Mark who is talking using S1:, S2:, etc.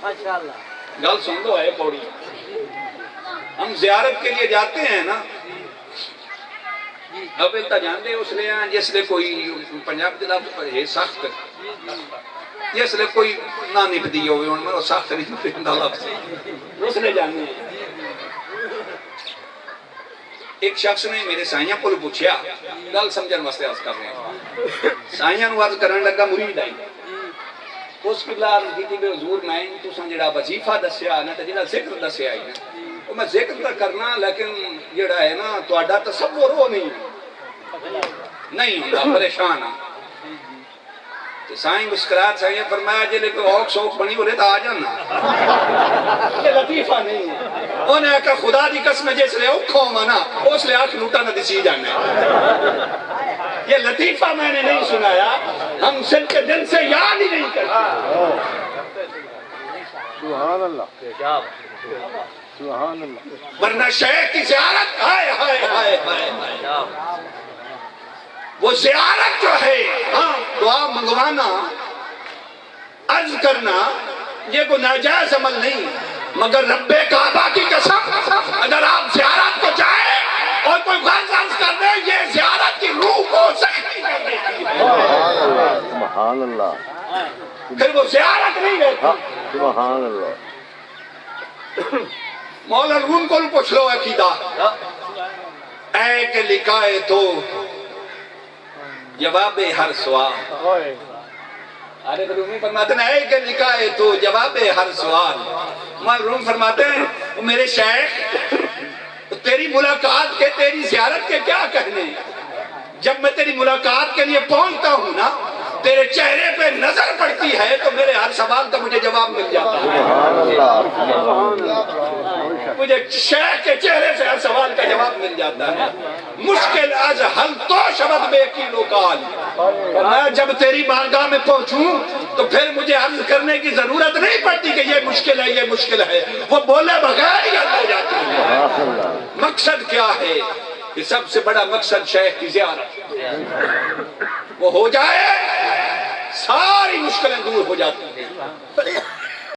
S1: گل سن لو ہے پوڑی. ہم زیارت کے لیے جاتے ہیں نا, اب تا جاندے اس لئے ہیں جس لئے کوئی پنجاب دلاب ہے سخت, جس لئے کوئی نہ نپدی ہوئے ان میں وہ سخت نہیں پہندہ لفظ اس لئے جانے ہیں. ایک شخص نے میرے سائیاں کو پوچھیا, گل سمجھن واسطے عرض کر رہے ہیں, سائیاں نو عرض کرنے لگا مرید آئی. اس قبلہ عرض کی تھی بے حضور میں تو سن جڑا وظیفہ دسیا نا تو جڑا ذکر دسیا آئی نا, تو میں ذکر تو کرنا لیکن جڑا ہے نا تو آڈا تصور ہو نہیں ہوتا, پریشان ہاں. تو سائیں مسکرات سائیں فرمایا جلے کوئی اوک سوک بنی بولے تو آ جانا, یہ لطیفہ نہیں ہے. انہیں کہا خدا دی قسم جس لے اوکھوں مانا اس لے آنکھ لوٹا نہ دسی جانے. یہ لطیفہ میں نے نہیں سنایا, ہم سن کے دل سے یاد ہی نہیں کرتے.
S2: سبحان اللہ, سبحان اللہ.
S1: ورنہ شیخ کی زیارت ہائے ہائے ہائے ہائے, وہ زیارت جو ہے ہاں دعا منگوانا عرض کرنا یہ کوئی ناجائز عمل نہیں, مگر رب کعبہ کی قسم اگر آپ زیارت کو جائیں اور کوئی غرض عرض کر دے یہ زیارت کی روح کو زخمی کر دیتی ہے.
S2: سبحان اللہ,
S1: پھر وہ زیارت نہیں رہتی.
S2: سبحان اللہ.
S1: مولا روم کو پوچھ لو عقیدہ, اے کہ لکھائے تو جواب ہر سوال. ارے رومی فرماتے ہیں اے کہ لکھائے تو جواب ہر سوال. مولا روم فرماتے ہیں میرے شیخ تیری ملاقات کے تیری زیارت کے کیا کہنے, جب میں تیری ملاقات کے لیے پہنچتا ہوں نا تیرے چہرے پہ نظر پڑتی ہے تو میرے ہر سوال کا مجھے جواب مل جاتا ہے. مجھے شیخ کے چہرے سے ہر سوال کا جواب مل جاتا ہے. مشکل از حل تو شبد بے کی لوکال, میں جب تیری بارگاہ میں پہنچوں تو پھر مجھے عرض کرنے کی ضرورت نہیں پڑتی کہ یہ مشکل ہے یہ مشکل ہے, وہ بولے بغیر ہی حل ہو جاتی ہے. مقصد کیا ہے کہ سب سے بڑا مقصد شیخ کی زیارت, وہ ہو جائے ساری مشکلیں دور ہو جاتی ہیں.